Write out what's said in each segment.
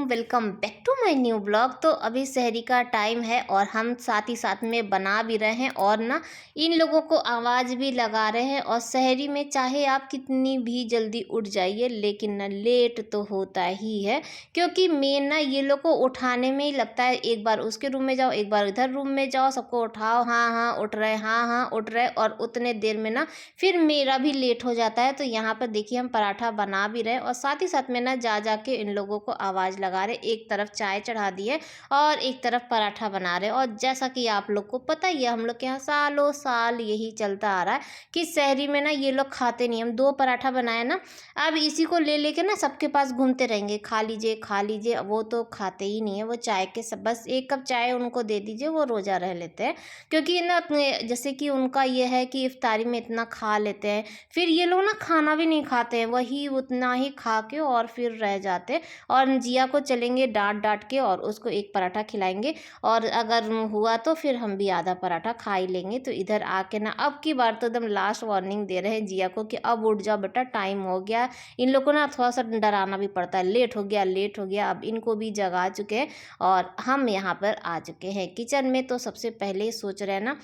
Welcome back to my new blog. तो अभी शहरी का टाइम है और हम साथ ही साथ में बना भी रहे हैं और ना इन लोगों को आवाज़ भी लगा रहे हैं। और शहरी में चाहे आप कितनी भी जल्दी उठ जाइए लेकिन ना लेट तो होता ही है, क्योंकि मेन ना ये लोग को उठाने में ही लगता है। एक बार उसके रूम में जाओ, एक बार इधर रूम में जाओ, सबको उठाओ, हाँ हाँ उठ रहे, हाँ हाँ उठ रहे। और उतने देर में ना फिर मेरा भी लेट हो जाता है। तो यहाँ पर देखिए हम पराठा बना भी रहे हैं और साथ ही साथ में ना जा के इन लोगों को आवाज़ लगा रहे। एक तरफ चाय चढ़ा दी है और एक तरफ पराठा बना रहे। और जैसा कि आप लोग को पता ही है, हम लोग के यहाँ सालों साल यही चलता आ रहा है कि शहरी में ना ये लोग खाते नहीं। हम 2 पराठा बनाए ना, अब इसी को ले लेके ना सबके पास घूमते रहेंगे, खा लीजिए खा लीजिए। वो तो खाते ही नहीं है, वो चाय के सब बस 1 कप चाय उनको दे दीजिए, वो रोज़ा रह लेते हैं। क्योंकि ना जैसे कि उनका ये है कि इफ्तारी में इतना खा लेते हैं, फिर ये लोग ना खाना भी नहीं खाते हैं, वही उतना ही खा के और फिर रह जाते। और जिया को चलेंगे डांट डांट के और उसको 1 पराठा खिलाएंगे। और अगर हुआ तो फिर हम भी आधा पराठा खा ही लेंगे। तो इधर आके ना अब की बार तो एकदम लास्ट वार्निंग दे रहे हैं जिया को कि अब उठ जाओ बेटा, टाइम हो गया। इन लोग को ना थोड़ा सा डराना भी पड़ता है, लेट हो गया लेट हो गया। अब इनको भी जगा चुके हैं और हम यहाँ पर आ चुके हैं किचन में। तो सबसे पहले सोच रहे हैं ना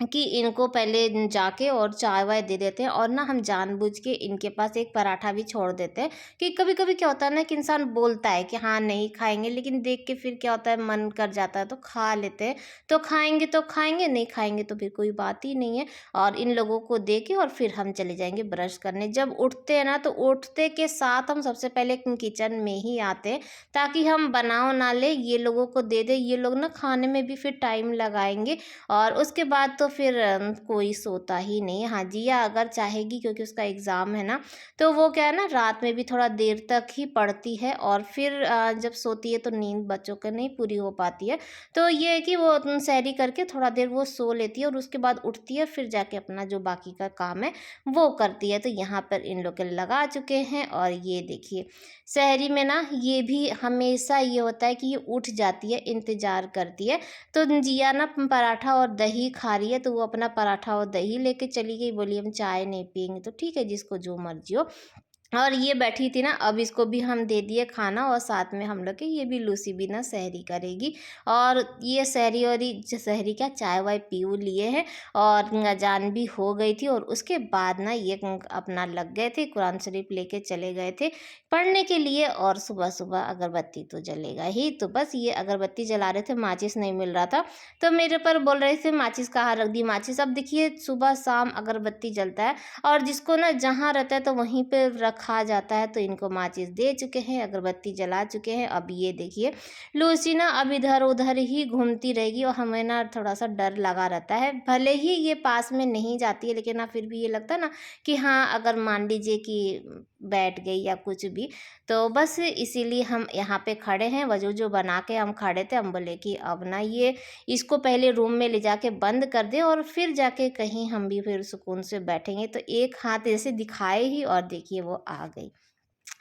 कि इनको पहले जाके और चाय वाय दे देते हैं। और ना हम जानबूझ के इनके पास एक पराठा भी छोड़ देते हैं कि कभी कभी क्या होता है ना कि इंसान बोलता है कि हाँ नहीं खाएंगे, लेकिन देख के फिर क्या होता है मन कर जाता है तो खा लेते हैं। तो खाएंगे, नहीं खाएंगे तो फिर कोई बात ही नहीं है। और इन लोगों को दे के और फिर हम चले जाएंगे ब्रश करने। जब उठते हैं ना तो उठते के साथ हम सबसे पहले किचन में ही आते हैं ताकि हम बनाओ ना ले, ये लोगों को दे दे। ये लोग ना खाने में भी फिर टाइम लगाएंगे और उसके बाद तो फिर कोई सोता ही नहीं है। हाँ जिया अगर चाहेगी, क्योंकि उसका एग्ज़ाम है ना, तो वो क्या है ना रात में भी थोड़ा देर तक ही पढ़ती है और फिर जब सोती है तो नींद बच्चों का नहीं पूरी हो पाती है। तो ये है कि वो सहरी करके थोड़ा देर वो सो लेती है और उसके बाद उठती है, फिर जाके अपना जो बाकी का काम है वो करती है। तो यहाँ पर इन लोग के लगा चुके हैं। और ये देखिए सहरी में ना ये भी हमेशा ये होता है कि ये उठ जाती है, इंतज़ार करती है। तो जिया ना पराठा और दही खा रही है, तो वो अपना पराठा और दही लेके चली गई, बोली हम चाय नहीं पियेंगे। तो ठीक है, जिसको जो मर्जी हो। और ये बैठी थी ना, अब इसको भी हम दे दिए खाना और साथ में हम लोग के ये भी लूसी भी ना सहरी करेगी। और ये सहरी और सहरी क्या चाय वाय पी लिए हैं और अजान भी हो गई थी। और उसके बाद ना ये अपना लग गए थे, कुरान शरीफ लेके चले गए थे पढ़ने के लिए। और सुबह सुबह अगरबत्ती तो जलेगा ही, तो बस ये अगरबत्ती जला रहे थे, माचिस नहीं मिल रहा था तो मेरे पर बोल रहे थे माचिस कहाँ रख दी माचिस। अब देखिए सुबह शाम अगरबत्ती जलता है और जिसको ना जहाँ रहता है तो वहीं पे रखा जाता है। तो इनको माचिस दे चुके हैं, अगरबत्ती जला चुके हैं। अब ये देखिए लूसी ना अब इधर उधर ही घूमती रहेगी और हमें ना थोड़ा सा डर लगा रहता है। भले ही ये पास में नहीं जाती है लेकिन ना फिर भी ये लगता है ना कि हाँ अगर मान लीजिए कि बैठ गई या कुछ भी, तो बस इसीलिए हम यहाँ पे खड़े हैं। वजू जो बना के हम खड़े थे, हम बोले कि अब ना ये इसको पहले रूम में ले जाके बंद कर दे और फिर जाके कहीं हम भी फिर सुकून से बैठेंगे। तो एक हाथ ऐसे दिखाए ही और देखिए वो आ गई।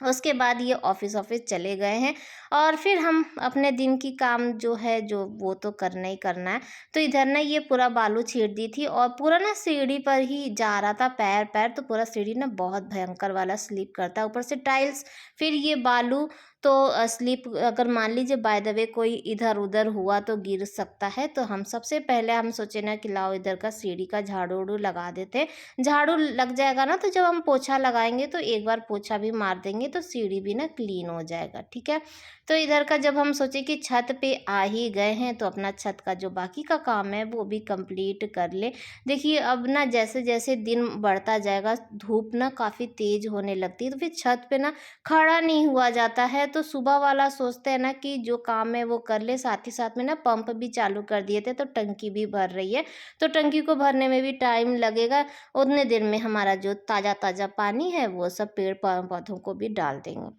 उसके बाद ये ऑफिस चले गए हैं और फिर हम अपने दिन की काम जो है जो वो तो करना ही करना है। तो इधर ना ये पूरा बालू छीट दी थी और पूरा ना सीढ़ी पर ही जा रहा था, पैर पैर तो पूरा सीढ़ी ना बहुत भयंकर वाला स्लिप करता है, ऊपर से टाइल्स फिर ये बालू। तो स्लिप अगर मान लीजिए बाय द वे कोई इधर उधर हुआ तो गिर सकता है। तो हम सबसे पहले हम सोचे ना कि लाओ इधर का सीढ़ी का झाड़ू उड़ू लगा देते। झाड़ू लग जाएगा ना तो जब हम पोछा लगाएंगे तो एक बार पोछा भी मार देंगे तो सीढ़ी भी ना क्लीन हो जाएगा, ठीक है। तो इधर का जब हम सोचे कि छत पे आ ही गए हैं तो अपना छत का जो बाकी का काम है वो भी कंप्लीट कर ले। देखिए अब ना जैसे जैसे दिन बढ़ता जाएगा धूप ना काफ़ी तेज होने लगती है, तो फिर छत पे ना खड़ा नहीं हुआ जाता है। तो सुबह वाला सोचते हैं ना कि जो काम है वो कर ले, साथ ही साथ में ना पंप भी चालू कर दिए थे तो टंकी भी भर रही है। तो टंकी को भरने में भी टाइम लगेगा, उतने देर में हमारा जो ताज़ा ताज़ा पानी है वो सब पेड़ पौधों को भी डाल देंगे।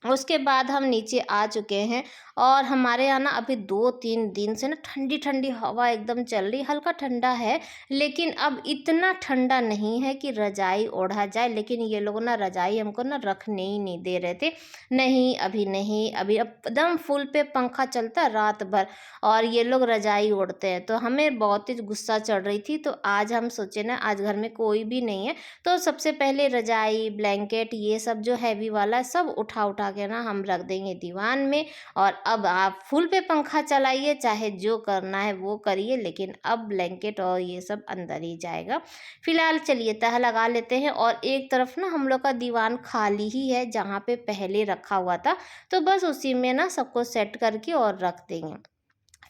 उसके बाद हम नीचे आ चुके हैं और हमारे यहाँ ना अभी 2-3 दिन से ना ठंडी ठंडी हवा एकदम चल रही, हल्का ठंडा है लेकिन अब इतना ठंडा नहीं है कि रजाई ओढ़ा जाए। लेकिन ये लोग ना रजाई हमको ना रखने ही नहीं दे रहे थे, नहीं अभी नहीं, अभी एकदम फुल पे पंखा चलता है रात भर और ये लोग रजाई ओढ़ते हैं। तो हमें बहुत ही गुस्सा चढ़ रही थी। तो आज हम सोचे ना आज घर में कोई भी नहीं है तो सबसे पहले रजाई ब्लैंकेट ये सब जो हैवी वाला है सब उठा उठा उठा के ना हम रख देंगे दीवान में। और अब आप फुल पे पंखा चलाइए, चाहे जो करना है वो करिए, लेकिन अब ब्लैंकेट और ये सब अंदर ही जाएगा। फिलहाल चलिए तह लगा लेते हैं। और एक तरफ ना हम लोग का दीवान खाली ही है जहाँ पे पहले रखा हुआ था, तो बस उसी में ना सबको सेट करके और रख देंगे।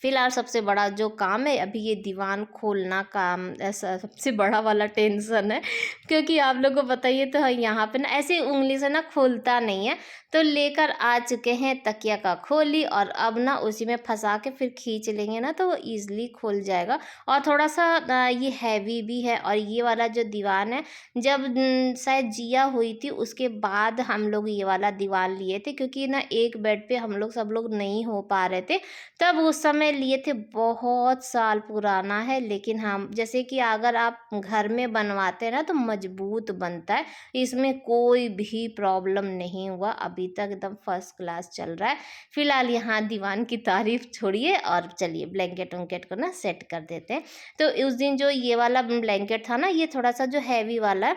फिलहाल सबसे बड़ा जो काम है अभी ये दीवान खोलना काम, ऐसा सबसे बड़ा वाला टेंशन है, क्योंकि आप लोगों को बताइए तो यहाँ पे ना ऐसे उंगली से ना खुलता नहीं है। तो लेकर आ चुके हैं तकिया का खोली, और अब ना उसी में फंसा के फिर खींच लेंगे ना तो वो ईजिली खुल जाएगा। और थोड़ा सा ये हैवी भी है। और ये वाला जो दीवान है, जब शायद जिया हुई थी उसके बाद हम लोग ये वाला दीवान लिए थे, क्योंकि ना एक बेड पे हम लोग सब लोग नहीं हो पा रहे थे, तब उस समय लिए थे। बहुत साल पुराना है, लेकिन हम जैसे कि अगर आप घर में बनवाते हैं ना तो मजबूत बनता है। इसमें कोई भी प्रॉब्लम नहीं हुआ, अभी तक एकदम फर्स्ट क्लास चल रहा है। फिलहाल यहाँ दीवान की तारीफ छोड़िए और चलिए ब्लैंकेट उंकेट को ना सेट कर देते हैं। तो उस दिन जो ये वाला ब्लैंकेट था ना, ये थोड़ा सा जो हैवी वाला है,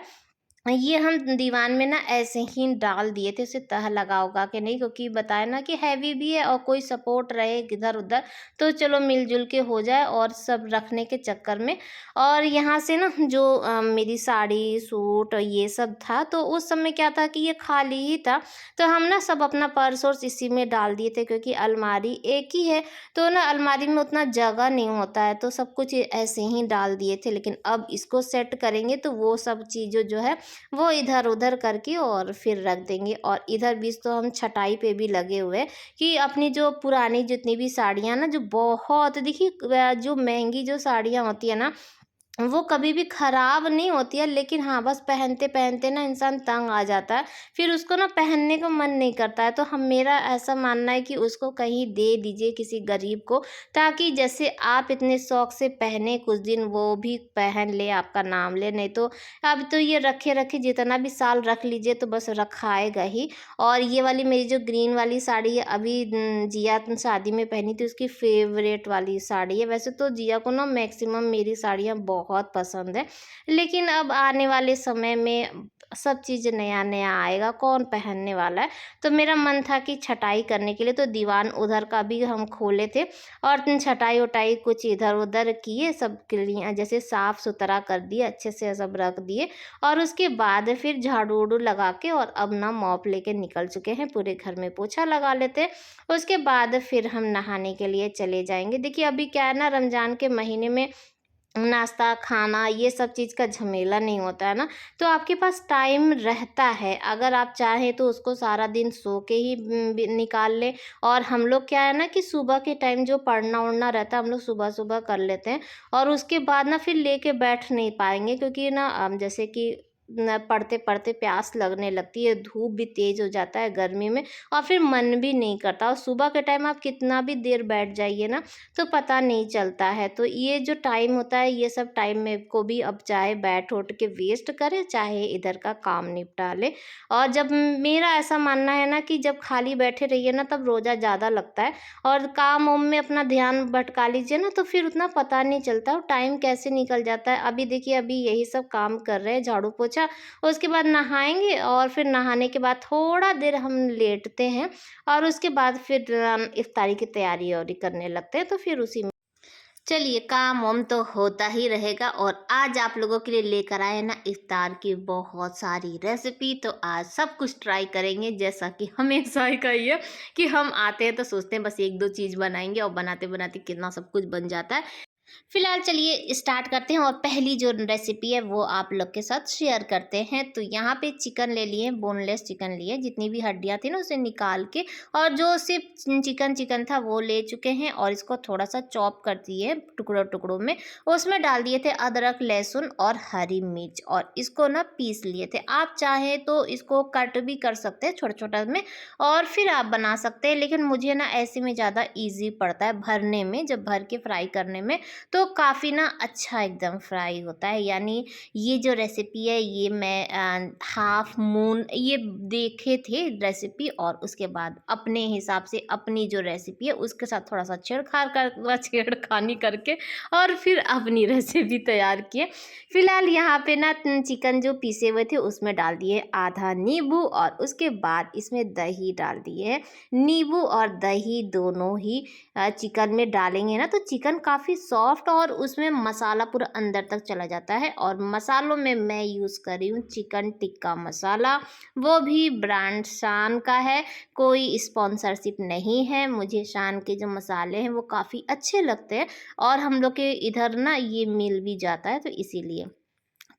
ये हम दीवान में ना ऐसे ही डाल दिए थे, उसे तह लगा उगा के नहीं, क्योंकि बताया ना कि हैवी भी है और कोई सपोर्ट रहे इधर उधर, तो चलो मिलजुल के हो जाए और सब रखने के चक्कर में। और यहाँ से ना जो मेरी साड़ी सूट और ये सब था, तो उस समय क्या था कि ये खाली ही था, तो हम ना सब अपना पर्स वर्स इसी में डाल दिए थे, क्योंकि अलमारी एक ही है तो ना अलमारी में उतना जगह नहीं होता है, तो सब कुछ ऐसे ही डाल दिए थे। लेकिन अब इसको सेट करेंगे तो वो सब चीज़ें जो है वो इधर उधर करके और फिर रख देंगे। और इधर बीच तो हम छटाई पे भी लगे हुए हैं कि अपनी जो पुरानी जितनी भी साड़ियाँ ना, जो बहुत देखिए जो महंगी जो साड़ियाँ होती है ना, वो कभी भी खराब नहीं होती है, लेकिन हाँ बस पहनते पहनते ना इंसान तंग आ जाता है, फिर उसको ना पहनने को मन नहीं करता है। तो हम मेरा ऐसा मानना है कि उसको कहीं दे दीजिए किसी गरीब को, ताकि जैसे आप इतने शौक से पहने कुछ दिन, वो भी पहन ले, आपका नाम ले। नहीं तो अब तो ये रखे रखे जितना भी साल रख लीजिए तो बस रखाएगा ही। और ये वाली मेरी जो ग्रीन वाली साड़ी है, अभी जिया शादी में पहनी थी, उसकी फेवरेट वाली साड़ी है। वैसे तो जिया को ना मैक्सिमम मेरी साड़ियाँ बहुत पसंद है, लेकिन अब आने वाले समय में सब चीज़ नया नया आएगा, कौन पहनने वाला है। तो मेरा मन था कि छटाई करने के लिए, तो दीवान उधर का भी हम खोले थे और छटाई उटाई कुछ इधर उधर किए, सब क्लियर जैसे साफ़ सुथरा कर दिए, अच्छे से सब रख दिए। और उसके बाद फिर झाड़ू उड़ू लगा के और अब ना मॉप लेके निकल चुके हैं, पूरे घर में पोछा लगा लेते हैं। उसके बाद फिर हम नहाने के लिए चले जाएंगे। देखिए अभी क्या है ना, रमज़ान के महीने में नाश्ता खाना ये सब चीज़ का झमेला नहीं होता है ना, तो आपके पास टाइम रहता है। अगर आप चाहें तो उसको सारा दिन सो के ही निकाल लें। और हम लोग क्या है ना कि सुबह के टाइम जो पढ़ना उढ़ना रहता है, हम लोग सुबह सुबह कर लेते हैं, और उसके बाद ना फिर लेके बैठ नहीं पाएंगे, क्योंकि ना जैसे कि न पढ़ते पढ़ते प्यास लगने लगती है, धूप भी तेज़ हो जाता है गर्मी में, और फिर मन भी नहीं करता। और सुबह के टाइम आप कितना भी देर बैठ जाइए ना तो पता नहीं चलता है। तो ये जो टाइम होता है, ये सब टाइम में को भी अब चाहे बैठ उठ के वेस्ट करे, चाहे इधर का काम निपटा ले। और जब मेरा ऐसा मानना है ना कि जब खाली बैठे रहिए ना तब रोज़ा ज़्यादा लगता है, और काम वाम में अपना ध्यान भटका लीजिए ना तो फिर उतना पता नहीं चलता और टाइम कैसे निकल जाता है। अभी देखिए अभी यही सब काम कर रहे हैं, झाड़ू पोछा, उसके बाद नहाएंगे, और फिर नहाने के बाद थोड़ा देर हम लेटते हैं, और उसके बाद फिर इफ्तारी की तैयारी और करने लगते हैं। तो फिर उसी में चलिए काम वाम तो होता ही रहेगा। और आज आप लोगों के लिए लेकर आए ना इफ्तार की बहुत सारी रेसिपी, तो आज सब कुछ ट्राई करेंगे। जैसा कि हमेशा ही कही है कि हम आते हैं तो सोचते हैं बस एक दो चीज़ बनाएंगे, और बनाते बनाते कितना सब कुछ बन जाता है। फिलहाल चलिए स्टार्ट करते हैं, और पहली जो रेसिपी है वो आप लोग के साथ शेयर करते हैं। तो यहाँ पे चिकन ले लिए, बोनलेस चिकन लिए, जितनी भी हड्डियाँ थी ना उसे निकाल के, और जो सिर्फ चिकन था वो ले चुके हैं, और इसको थोड़ा सा चॉप कर दिए टुकड़ों टुकड़ों में। उसमें डाल दिए थे अदरक लहसुन और हरी मिर्च, और इसको ना पीस लिए थे। आप चाहें तो इसको कट भी कर सकते हैं छोटा छोटा में, और फिर आप बना सकते हैं, लेकिन मुझे ना ऐसे में ज़्यादा ईजी पड़ता है भरने में, जब भर के फ्राई करने में। तो काफ़ी ना अच्छा एकदम फ्राई होता है। यानी ये जो रेसिपी है ये मैं हाफ मून ये देखे थे रेसिपी, और उसके बाद अपने हिसाब से अपनी जो रेसिपी है उसके साथ थोड़ा सा छेड़खानी करके और फिर अपनी रेसिपी तैयार किए। फिलहाल यहाँ पे ना चिकन जो पीसे हुए थे उसमें डाल दिए आधा नींबू, और उसके बाद इसमें दही डाल दिए है। नींबू और दही दोनों ही चिकन में डालेंगे ना तो चिकन काफ़ी सॉफ्ट और उसमें मसाला पूरा अंदर तक चला जाता है। और मसालों में मैं यूज़ कर रही हूँ चिकन टिक्का मसाला, वो भी ब्रांड शान का है। कोई स्पॉन्सरशिप नहीं है, मुझे शान के जो मसाले हैं वो काफ़ी अच्छे लगते हैं और हम लोग के इधर ना ये मिल भी जाता है, तो इसीलिए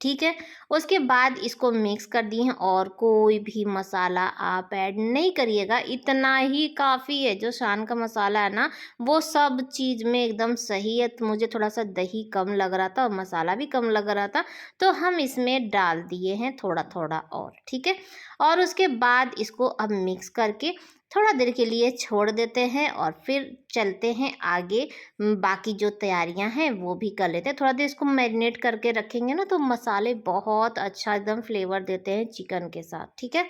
ठीक है। उसके बाद इसको मिक्स कर दिए हैं और कोई भी मसाला आप ऐड नहीं करिएगा, इतना ही काफ़ी है। जो शान का मसाला है ना वो सब चीज़ में एकदम सही है। तो मुझे थोड़ा सा दही कम लग रहा था और मसाला भी कम लग रहा था, तो हम इसमें डाल दिए हैं थोड़ा थोड़ा और, ठीक है। और उसके बाद इसको अब मिक्स करके थोड़ा देर के लिए छोड़ देते हैं और फिर चलते हैं आगे। बाकी जो तैयारियां हैं वो भी कर लेते हैं। थोड़ा देर इसको मैरिनेट करके रखेंगे ना तो मसाले बहुत अच्छा एकदम फ्लेवर देते हैं चिकन के साथ, ठीक है।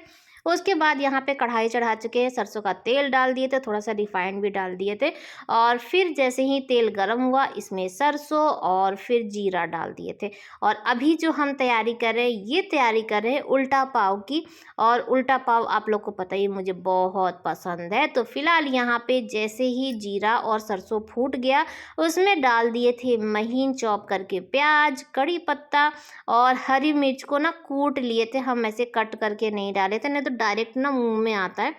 उसके बाद यहाँ पे कढ़ाई चढ़ा चुके हैं, सरसों का तेल डाल दिए थे, थोड़ा सा रिफाइंड भी डाल दिए थे। और फिर जैसे ही तेल गर्म हुआ इसमें सरसों और फिर जीरा डाल दिए थे। और अभी जो हम तैयारी कर रहे हैं ये तैयारी कर रहे हैं उल्टा पाव की। और उल्टा पाव आप लोग को पता ही मुझे बहुत पसंद है। तो फिलहाल यहाँ पे जैसे ही जीरा और सरसों फूट गया उसमें डाल दिए थे महीन चॉप करके प्याज, कड़ी पत्ता और हरी मिर्च को ना कूट लिए थे हम, ऐसे कट करके नहीं डाले थे, नहीं तो डायरेक्ट ना मुंह में आता है।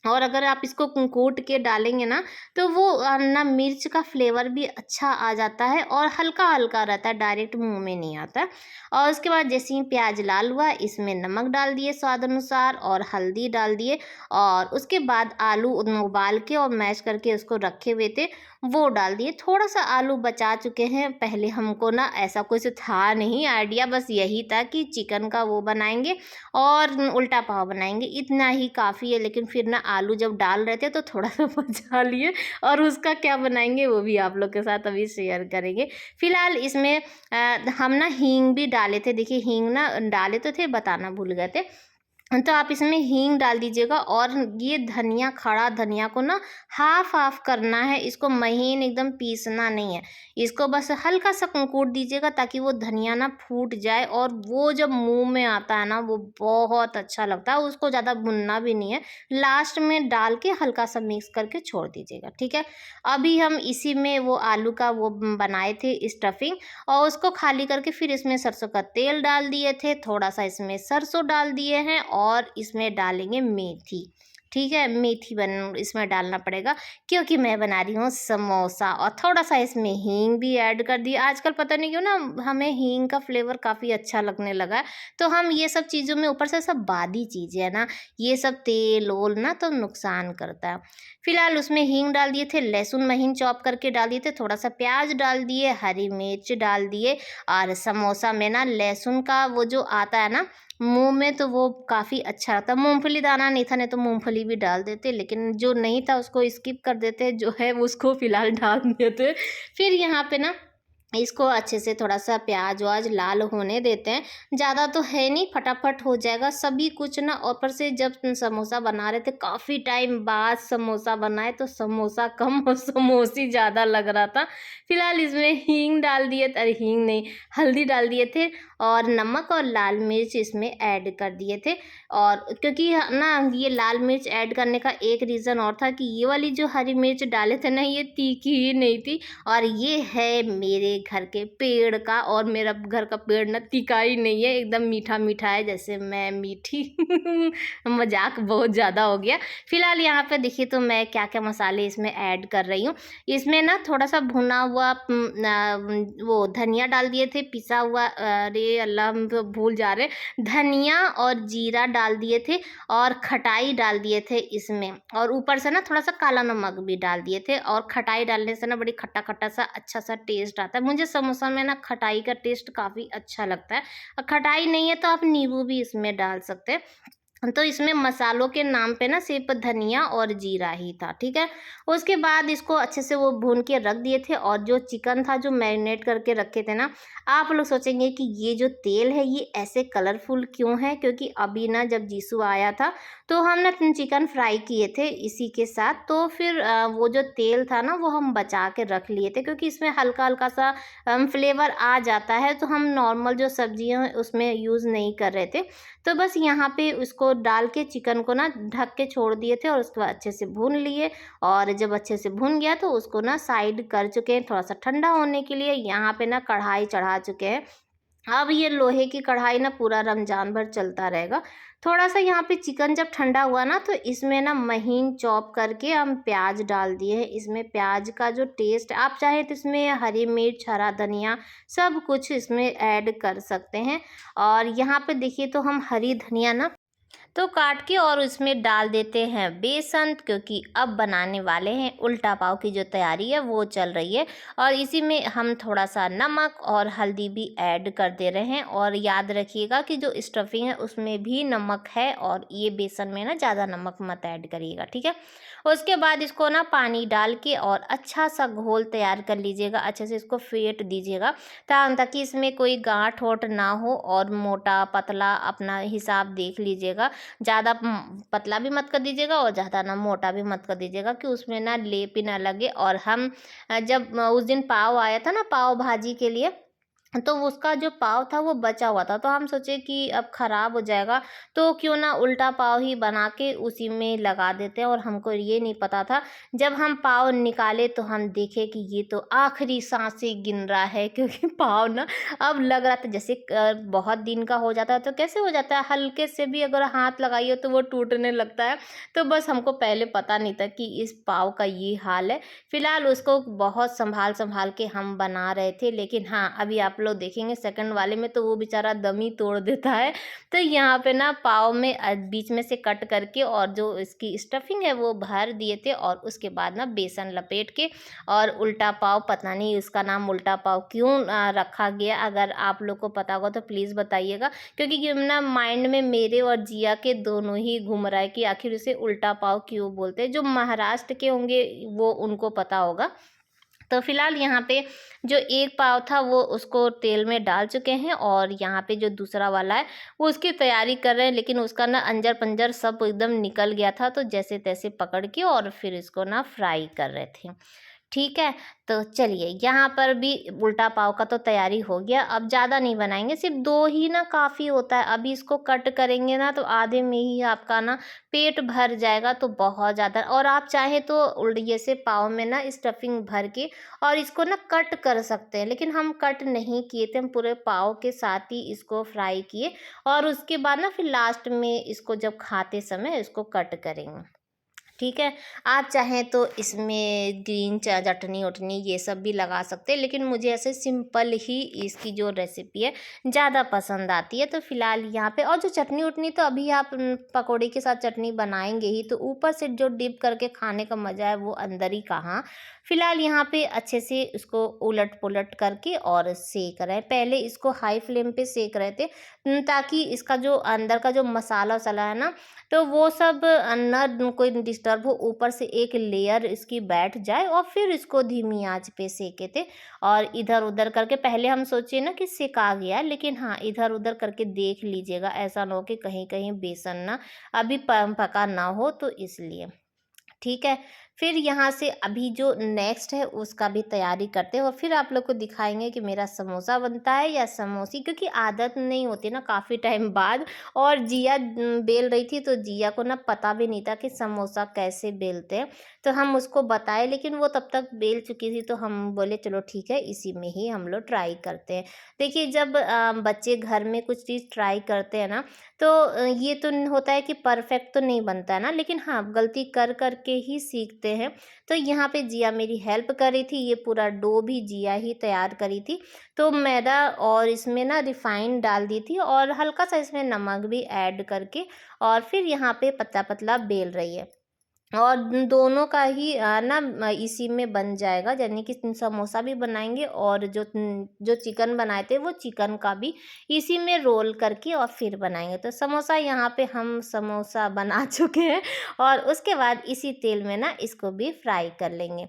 और अगर आप इसको कूट के डालेंगे ना तो वो ना मिर्च का फ्लेवर भी अच्छा आ जाता है और हल्का हल्का रहता है, डायरेक्ट मुंह में नहीं आता। और उसके बाद जैसे ही प्याज लाल हुआ इसमें नमक डाल दिए स्वाद अनुसार और हल्दी डाल दिए। और उसके बाद आलू उबाल के और मैश करके उसको रखे हुए थे वो डाल दिए। थोड़ा सा आलू बचा चुके हैं, पहले हमको ना ऐसा कुछ था नहीं आइडिया, बस यही था कि चिकन का वो बनाएंगे और उल्टा पाव बनाएंगे, इतना ही काफ़ी है। लेकिन फिर ना आलू जब डाल रहे थे तो थोड़ा सा बचा लिए और उसका क्या बनाएंगे वो भी आप लोग के साथ अभी शेयर करेंगे। फिलहाल इसमें हम ना हींग भी डाले थे, देखिए हींग ना डाले तो थे, बताना भूल गए थे। तो आप इसमें हींग डाल दीजिएगा। और ये धनिया, खड़ा धनिया को ना हाफ हाफ करना है, इसको महीन एकदम पीसना नहीं है, इसको बस हल्का सा कूट दीजिएगा ताकि वो धनिया ना फूट जाए और वो जब मुंह में आता है ना वो बहुत अच्छा लगता है। उसको ज़्यादा भुनना भी नहीं है, लास्ट में डाल के हल्का सा मिक्स करके छोड़ दीजिएगा, ठीक है। अभी हम इसी में वो आलू का वो बनाए थे स्टफिंग और उसको खाली करके फिर इसमें सरसों का तेल डाल दिए थे, थोड़ा सा इसमें सरसों डाल दिए हैं और इसमें डालेंगे मेथी, ठीक है। मेथी इसमें डालना पड़ेगा क्योंकि मैं बना रही हूँ समोसा। और थोड़ा सा इसमें हींग भी ऐड कर दिया, आजकल पता नहीं क्यों ना हमें हींग का फ्लेवर काफ़ी अच्छा लगने लगा है। तो हम ये सब चीज़ों में ऊपर से सब बादी चीज़ें है ना, ये सब तेल ओल ना तो नुकसान करता है। फिलहाल उसमें हींग डाल दिए थे, लहसुन महीन चॉप करके डाल दिए थे, थोड़ा सा प्याज डाल दिए, हरी मिर्च डाल दिए। और समोसा में ना लहसुन का वो जो आता है ना मुंह में तो वो काफ़ी अच्छा लगता है। मूंगफली दाना नहीं था, नहीं तो मूंगफली भी डाल देते, लेकिन जो नहीं था उसको स्किप कर देते, जो है उसको फिलहाल डाल देते। फिर यहाँ पे ना इसको अच्छे से थोड़ा सा प्याज वाज लाल होने देते हैं, ज़्यादा तो है नहीं, फटाफट हो जाएगा सभी कुछ ना। ऊपर से जब समोसा बना रहे थे काफ़ी टाइम बाद समोसा बनाए तो समोसा कम और समोसी ज़्यादा लग रहा था। फिलहाल इसमें हींग डाल दिए, अरे हींग नहीं, हल्दी डाल दिए थे और नमक और लाल मिर्च इसमें ऐड कर दिए थे। और क्योंकि ना ये लाल मिर्च ऐड करने का एक रीज़न और था कि ये वाली जो हरी मिर्च डाले थे ना ये तीखी ही नहीं थी। और ये है मेरे घर के पेड़ का, और मेरा घर का पेड़ ना तीखा ही नहीं है, एकदम मीठा मीठा है, जैसे मैं मीठी मजाक बहुत ज़्यादा हो गया। फिलहाल यहाँ पे देखिए तो मैं क्या क्या मसाले इसमें ऐड कर रही हूँ। इसमें ना थोड़ा सा भुना हुआ वो धनिया डाल दिए थे पिसा हुआ, अरे अल्लाह हम तो भूल जा रहे, धनिया और जीरा डाल दिए थे और खटाई डाल दिए थे इसमें। और ऊपर से ना थोड़ा सा काला नमक भी डाल दिए थे। और खटाई डालने से ना बड़ी खट्टा खट्टा सा अच्छा सा टेस्ट आता है। मुझे समोसा में ना खटाई का टेस्ट काफ़ी अच्छा लगता है। और खटाई नहीं है तो आप नींबू भी इसमें डाल सकते हैं। तो इसमें मसालों के नाम पे ना सिर्फ धनिया और जीरा ही था, ठीक है। उसके बाद इसको अच्छे से वो भून के रख दिए थे, और जो चिकन था जो मैरिनेट करके रखे थे ना, आप लोग सोचेंगे कि ये जो तेल है ये ऐसे कलरफुल क्यों है, क्योंकि अभी ना जब जीसू आया था तो हम ना चिकन फ्राई किए थे इसी के साथ, तो फिर वो जो तेल था ना वो हम बचा के रख लिए थे, क्योंकि इसमें हल्का हल्का सा फ्लेवर आ जाता है, तो हम नॉर्मल जो सब्जियां हैं उसमें यूज़ नहीं कर रहे थे। तो बस यहाँ पे उसको डाल के चिकन को ना ढक के छोड़ दिए थे, और उसके बाद अच्छे से भून लिए। और जब अच्छे से भून गया तो उसको ना साइड कर चुके हैं थोड़ा सा ठंडा होने के लिए। यहाँ पे ना कढ़ाई चढ़ा चुके हैं। अब ये लोहे की कढ़ाई ना पूरा रमजान भर चलता रहेगा। थोड़ा सा यहाँ पे चिकन जब ठंडा हुआ ना तो इसमें ना महीन चॉप करके हम प्याज डाल दिए हैं। इसमें प्याज का जो टेस्ट, आप चाहे तो इसमें हरी मिर्च, हरा धनिया सब कुछ इसमें ऐड कर सकते हैं। और यहाँ पे देखिए तो हम हरी धनिया ना तो काट के और उसमें डाल देते हैं बेसन, क्योंकि अब बनाने वाले हैं उल्टा पाव की जो तैयारी है वो चल रही है। और इसी में हम थोड़ा सा नमक और हल्दी भी ऐड कर दे रहे हैं। और याद रखिएगा कि जो स्टफिंग है उसमें भी नमक है, और ये बेसन में ना ज़्यादा नमक मत ऐड करिएगा, ठीक है। उसके बाद इसको ना पानी डाल के और अच्छा सा घोल तैयार कर लीजिएगा, अच्छे से इसको फेंट दीजिएगा ताकि इसमें कोई गांठ वोट ना हो। और मोटा पतला अपना हिसाब देख लीजिएगा, ज़्यादा पतला भी मत कर दीजिएगा और ज़्यादा ना मोटा भी मत कर दीजिएगा कि उसमें ना लेप ही ना लगे। और हम जब उस दिन पाव आया था ना पाव भाजी के लिए, तो उसका जो पाव था वो बचा हुआ था, तो हम सोचे कि अब ख़राब हो जाएगा तो क्यों ना उल्टा पाव ही बना के उसी में लगा देते हैं। और हमको ये नहीं पता था, जब हम पाव निकाले तो हम देखे कि ये तो आखिरी सांसें गिन रहा है, क्योंकि पाव ना अब लग रहा था जैसे बहुत दिन का हो जाता है तो कैसे हो जाता है, हल्के से भी अगर हाथ लगाइए तो वो टूटने लगता है। तो बस हमको पहले पता नहीं था कि इस पाव का ये हाल है। फिलहाल उसको बहुत संभाल संभाल के हम बना रहे थे, लेकिन हाँ अभी आप लोग देखेंगे सेकंड वाले में तो वो बेचारा दम ही तोड़ देता है। तो यहाँ पे ना पाव में बीच में से कट करके और जो इसकी स्टफिंग है वो भर दिए थे, और उसके बाद ना बेसन लपेट के और उल्टा पाव, पता नहीं उसका नाम उल्टा पाव क्यों रखा गया, अगर आप लोग को पता होगा तो प्लीज़ बताइएगा, क्योंकि ये ना माइंड में मेरे और जिया के दोनों ही घूम रहा है कि आखिर उसे उल्टा पाव क्यों बोलते हैं। जो महाराष्ट्र के होंगे वो उनको पता होगा। तो फिलहाल यहाँ पे जो एक पाव था वो उसको तेल में डाल चुके हैं, और यहाँ पे जो दूसरा वाला है वो उसकी तैयारी कर रहे हैं, लेकिन उसका ना अंजर पंजर सब एकदम निकल गया था, तो जैसे तैसे पकड़ के और फिर इसको ना फ्राई कर रहे थे, ठीक है। तो चलिए यहाँ पर भी उल्टा पाव का तो तैयारी हो गया। अब ज़्यादा नहीं बनाएंगे, सिर्फ दो ही ना काफ़ी होता है। अभी इसको कट करेंगे ना तो आधे में ही आपका ना पेट भर जाएगा, तो बहुत ज़्यादा। और आप चाहे तो ये से पाव में ना स्टफिंग भर के और इसको ना कट कर सकते हैं, लेकिन हम कट नहीं किए थे, हम पूरे पाव के साथ ही इसको फ्राई किए। और उसके बाद ना फिर लास्ट में इसको जब खाते समय इसको कट करेंगे, ठीक है। आप चाहें तो इसमें ग्रीन चटनी वटनी ये सब भी लगा सकते हैं, लेकिन मुझे ऐसे सिंपल ही इसकी जो रेसिपी है ज़्यादा पसंद आती है। तो फिलहाल यहाँ पे और जो चटनी वटनी तो अभी आप पकौड़े के साथ चटनी बनाएंगे ही, तो ऊपर से जो डिप करके खाने का मज़ा है वो अंदर ही कहाँ। फिलहाल यहाँ पे अच्छे से इसको उलट पुलट करके और सेक रहे हैं। पहले इसको हाई फ्लेम पे सेक रहे थे ताकि इसका जो अंदर का जो मसाला वसाला है ना, तो वो सब ना कोई डिस्टर्ब हो, ऊपर से एक लेयर इसकी बैठ जाए, और फिर इसको धीमी आंच पे सेके थे। और इधर उधर करके पहले हम सोचे ना कि सिका गया, लेकिन हाँ इधर उधर करके देख लीजिएगा, ऐसा ना हो कि कहीं कहीं बेसन ना अभी पका ना हो, तो इसलिए, ठीक है। फिर यहाँ से अभी जो नेक्स्ट है उसका भी तैयारी करते हैं, और फिर आप लोग को दिखाएंगे कि मेरा समोसा बनता है या समोसी, क्योंकि आदत नहीं होती ना काफ़ी टाइम बाद। और जिया बेल रही थी तो जिया को ना पता भी नहीं था कि समोसा कैसे बेलते हैं, तो हम उसको बताए, लेकिन वो तब तक बेल चुकी थी, तो हम बोले चलो ठीक है इसी में ही हम लोग ट्राई करते हैं। देखिए जब बच्चे घर में कुछ चीज़ ट्राई करते हैं ना, तो ये तो होता है कि परफेक्ट तो नहीं बनता है ना, लेकिन हाँ गलती कर कर के ही सीखते हैं। तो यहाँ पे जिया मेरी हेल्प कर रही थी, ये पूरा डो भी जिया ही तैयार करी थी। तो मैदा और इसमें ना रिफाइंड डाल दी थी, और हल्का सा इसमें नमक भी ऐड करके, और फिर यहाँ पे पतला पतला बेल रही है। और दोनों का ही इसी में बन जाएगा, यानी कि समोसा भी बनाएंगे और जो चिकन बनाए थे वो चिकन का भी इसी में रोल करके और फिर बनाएंगे। तो समोसा यहाँ पे हम समोसा बना चुके हैं और उसके बाद इसी तेल में ना इसको भी फ्राई कर लेंगे।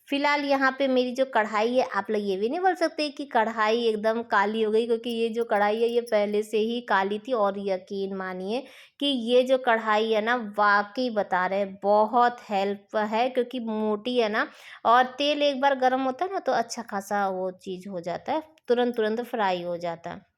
फिलहाल यहाँ पे मेरी जो कढ़ाई है, आप लोग ये भी नहीं बोल सकते कि कढ़ाई एकदम काली हो गई, क्योंकि ये जो कढ़ाई है ये पहले से ही काली थी। और यकीन मानिए कि ये जो कढ़ाई है ना, वाकई बता रहे हैं बहुत हेल्प है, क्योंकि मोटी है ना, और तेल एक बार गर्म होता है ना तो अच्छा खासा वो चीज़ हो जाता है, तुरंत तुरंत फ्राई हो जाता है।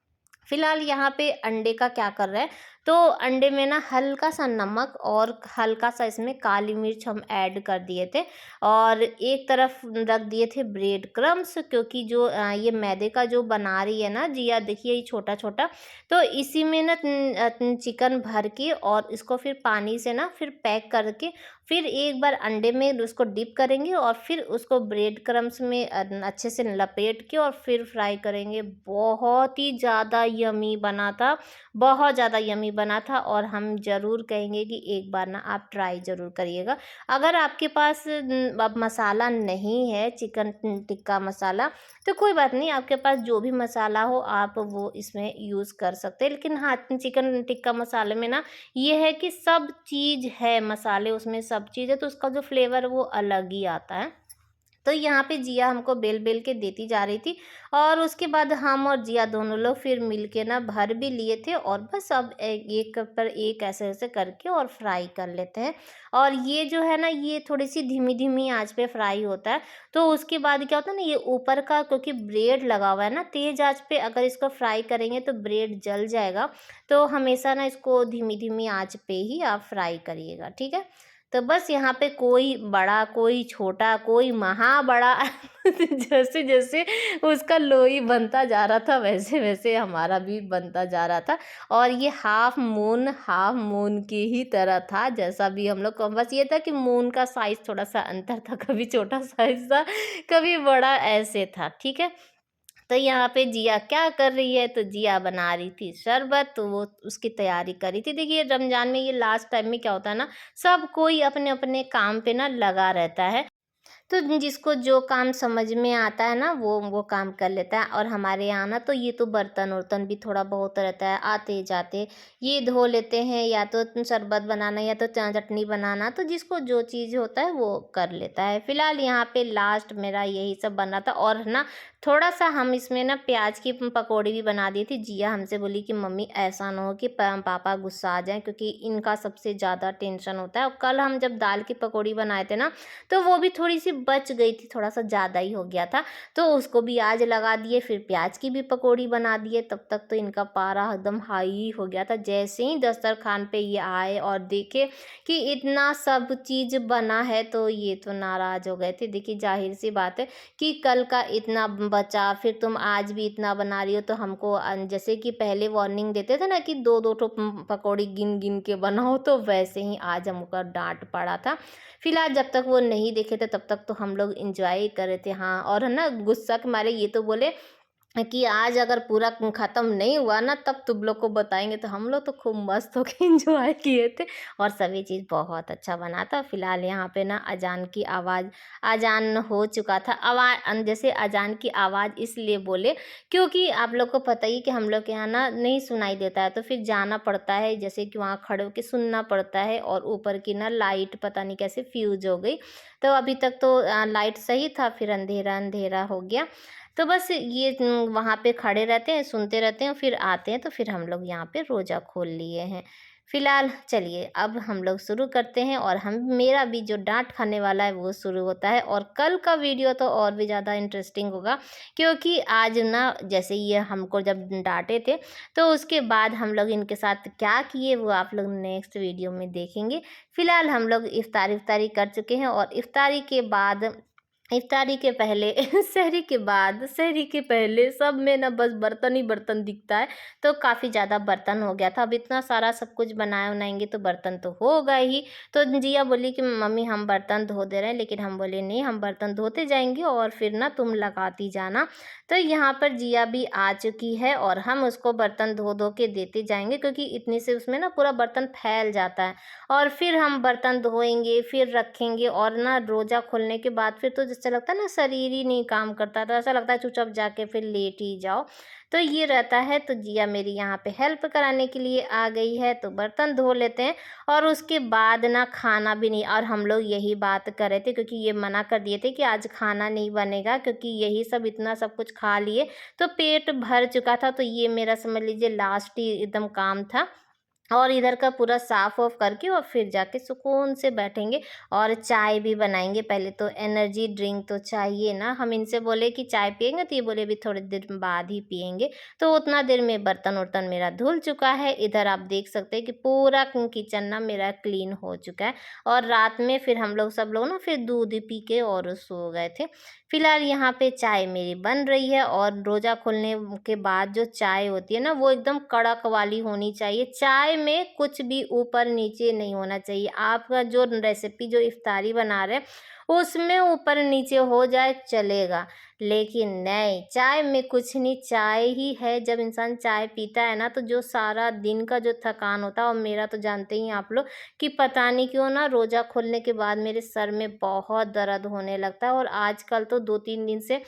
फिलहाल यहाँ पे अंडे का क्या कर रहे हैं, तो अंडे में ना हल्का सा नमक और हल्का सा इसमें काली मिर्च हम ऐड कर दिए थे और एक तरफ रख दिए थे ब्रेड क्रम्स, क्योंकि जो ये मैदे का जो बना रही है ना जिया, देखिए ये छोटा छोटा, तो इसी में ना चिकन भर के और इसको फिर पानी से ना फिर पैक करके फिर एक बार अंडे में उसको डिप करेंगे और फिर उसको ब्रेड क्रम्स में अच्छे से लपेट के और फिर फ्राई करेंगे। बहुत ही ज़्यादा यमी बना था, बहुत ज़्यादा यमी बना था, और हम ज़रूर कहेंगे कि एक बार ना आप ट्राई ज़रूर करिएगा। अगर आपके पास अब मसाला नहीं है चिकन टिक्का मसाला, तो कोई बात नहीं, आपके पास जो भी मसाला हो आप वो इसमें यूज़ कर सकते हैं। लेकिन हाँ, चिकन टिक्का मसाले में ना ये है कि सब चीज़ है, मसाले उसमें सब चीज़ है, तो उसका जो फ्लेवर वो अलग ही आता है। तो यहाँ पे जिया हमको बेल बेल के देती जा रही थी और उसके बाद हम और जिया दोनों लोग फिर मिल के ना भर भी लिए थे और बस अब एक पर एक ऐसे ऐसे करके और फ्राई कर लेते हैं। और ये जो है ना, ये थोड़ी सी धीमी धीमी आंच पे फ्राई होता है। तो उसके बाद क्या होता है ना, ये ऊपर का क्योंकि ब्रेड लगा हुआ है ना, तेज आंच पे अगर इसको फ्राई करेंगे तो ब्रेड जल जाएगा। तो हमेशा ना इसको धीमी धीमी आंच पे ही आप फ्राई करिएगा, ठीक है। तो बस यहाँ पे कोई बड़ा, कोई छोटा, कोई महा बड़ा जैसे जैसे उसका लोई बनता जा रहा था वैसे वैसे हमारा भी बनता जा रहा था। और ये हाफ मून की ही तरह था, जैसा भी हम लोग को, बस ये था कि मून का साइज थोड़ा सा अंतर था, कभी छोटा साइज था कभी बड़ा, ऐसे था, ठीक है। तो यहाँ पे जिया क्या कर रही है, तो जिया बना रही थी शरबत, तो वो उसकी तैयारी कर रही थी। देखिए रमज़ान में ये लास्ट टाइम में क्या होता है ना, सब कोई अपने अपने काम पे ना लगा रहता है। तो जिसको जो काम समझ में आता है ना वो काम कर लेता है। और हमारे यहाँ ना तो ये तो बर्तन वर्तन भी थोड़ा बहुत रहता है, आते जाते ये धो लेते हैं, या तो शरबत बनाना या तो चटनी बनाना, तो जिसको जो चीज़ होता है वो कर लेता है। फिलहाल यहाँ पे लास्ट मेरा यही सब बन रहा था। और ना थोड़ा सा हम इसमें ना प्याज की पकौड़ी भी बना दी थी। जिया हमसे बोली कि मम्मी ऐसा ना हो कि पापा गुस्सा आ जाएं, क्योंकि इनका सबसे ज़्यादा टेंशन होता है। और कल हम जब दाल की पकौड़ी बनाए थे ना, तो वो भी थोड़ी सी बच गई थी, थोड़ा सा ज़्यादा ही हो गया था, तो उसको भी आज लगा दिए। फिर प्याज की भी पकौड़ी बना दिए। तब तक तो इनका पारा एकदम हाई हो गया था। जैसे ही दस्तरखान पे ये आए और देखे कि इतना सब चीज़ बना है, तो ये तो नाराज़ हो गए थे। देखिए जाहिर सी बात है कि कल का इतना बचा, फिर तुम आज भी इतना बना रही हो, तो हमको जैसे कि पहले वार्निंग देते थे ना कि दो दो ठो पकौड़ी गिन गिन के बनाओ, तो वैसे ही आज हमको डांट पड़ा था। फिलहाल जब तक वो नहीं देखे थे तब तक तो हम लोग इंजॉय कर रहे थे। हाँ, और है ना, गुस्सा के मारे ये तो बोले कि आज अगर पूरा ख़त्म नहीं हुआ ना तब तुम लोग को बताएंगे। तो हम लोग तो खूब मस्त होके इंजॉय किए थे और सभी चीज़ बहुत अच्छा बना था। फिलहाल यहाँ पे ना अजान की आवाज़, अजान हो चुका था। जैसे अजान की आवाज़ इसलिए बोले क्योंकि आप लोग को पता ही कि हम लोग के यहाँ ना नहीं सुनाई देता है, तो फिर जाना पड़ता है, जैसे कि वहाँ खड़े होकर सुनना पड़ता है। और ऊपर की ना लाइट पता नहीं कैसे फ्यूज हो गई, तो अभी तक तो लाइट सही था, फिर अंधेरा अंधेरा हो गया। तो बस ये वहाँ पे खड़े रहते हैं, सुनते रहते हैं, फिर आते हैं, तो फिर हम लोग यहाँ पे रोज़ा खोल लिए हैं। फिलहाल चलिए अब हम लोग शुरू करते हैं। और हम मेरा भी जो डांट खाने वाला है वो शुरू होता है। और कल का वीडियो तो और भी ज़्यादा इंटरेस्टिंग होगा, क्योंकि आज ना जैसे ये हमको जब डांटे थे, तो उसके बाद हम लोग इनके साथ क्या किए वो आप लोग नेक्स्ट वीडियो में देखेंगे। फिलहाल हम लोग इफ्तारी कर चुके हैं और इफ्तारी के बाद इफ्तारी के पहले सहरी के बाद, सहरी के पहले सब में ना बस बर्तन ही बर्तन दिखता है। तो काफ़ी ज़्यादा बर्तन हो गया था। अब इतना सारा सब कुछ बनाएँगे तो बर्तन तो होगा ही। तो जिया बोली कि मम्मी हम बर्तन धो दे रहे हैं, लेकिन हम बोले नहीं, हम बर्तन धोते जाएँगे और फिर ना तुम लगाती जाना। तो यहाँ पर जिया भी आ चुकी है और हम उसको बर्तन धो-धो के देते जाएँगे, क्योंकि इतने से उसमें ना पूरा बर्तन फैल जाता है। और फिर हम बर्तन धोएँगे, फिर रखेंगे और ना रोज़ा खोलने के बाद फिर तो जैसे लगता है ना शरीर ही नहीं काम करता, तो ऐसा लगता है चुपचाप जाके फिर लेट ही जाओ। तो ये रहता है। तो जिया मेरी यहाँ पे हेल्प कराने के लिए आ गई है, तो बर्तन धो लेते हैं और उसके बाद ना खाना भी नहीं। और हम लोग यही बात कर रहे थे, क्योंकि ये मना कर दिए थे कि आज खाना नहीं बनेगा, क्योंकि यही सब इतना सब कुछ खा लिए तो पेट भर चुका था। तो ये मेरा समझ लीजिए लास्ट ही एकदम काम था। और इधर का पूरा साफ ऑफ करके और फिर जाके सुकून से बैठेंगे और चाय भी बनाएँगे। पहले तो एनर्जी ड्रिंक तो चाहिए ना, हम इनसे बोले कि चाय पिएँगे, तो ये बोले अभी थोड़ी देर बाद ही पिएँगे। तो उतना देर में बर्तन-वर्तन मेरा धुल चुका है। इधर आप देख सकते हैं कि पूरा किचन ना मेरा क्लीन हो चुका है। और रात में फिर हम लोग सब लोग ना फिर दूध ही पी के और सो गए थे। फिलहाल यहाँ पे चाय मेरी बन रही है और रोज़ा खोलने के बाद जो चाय होती है ना, वो एकदम कड़क वाली होनी चाहिए। चाय में कुछ भी ऊपर-नीचे नहीं होना चाहिए। आपका जो रेसिपी जो इफ्तारी बना रहे हैं, उसमें ऊपर-नीचे हो जाए चलेगा, लेकिन नहीं, चाय में कुछ नहीं, चाय ही है। जब इंसान चाय पीता है ना, तो जो सारा दिन का जो थकान होता है, और मेरा तो जानते ही हैं आप लोग कि पता नहीं क्यों ना रोज़ा खोलने के बाद मेरे सर में बहुत दर्द होने लगता है। और आजकल तो 2-3 दिन से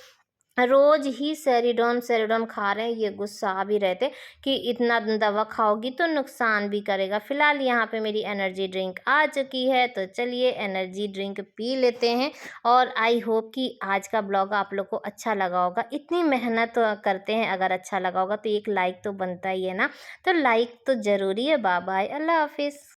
रोज़ ही सेरिडॉन सेरिडॉन खा रहे हैं। ये गुस्सा आ भी रहे थे कि इतना दवा खाओगी तो नुकसान भी करेगा। फ़िलहाल यहाँ पे मेरी एनर्जी ड्रिंक आ चुकी है, तो चलिए एनर्जी ड्रिंक पी लेते हैं। और आई होप कि आज का ब्लॉग आप लोग को अच्छा लगा होगा। इतनी मेहनत करते हैं, अगर अच्छा लगा होगा तो एक लाइक तो बनता ही है ना। तो लाइक तो ज़रूरी है। बाय बाय, अल्लाह हाफ़िज़।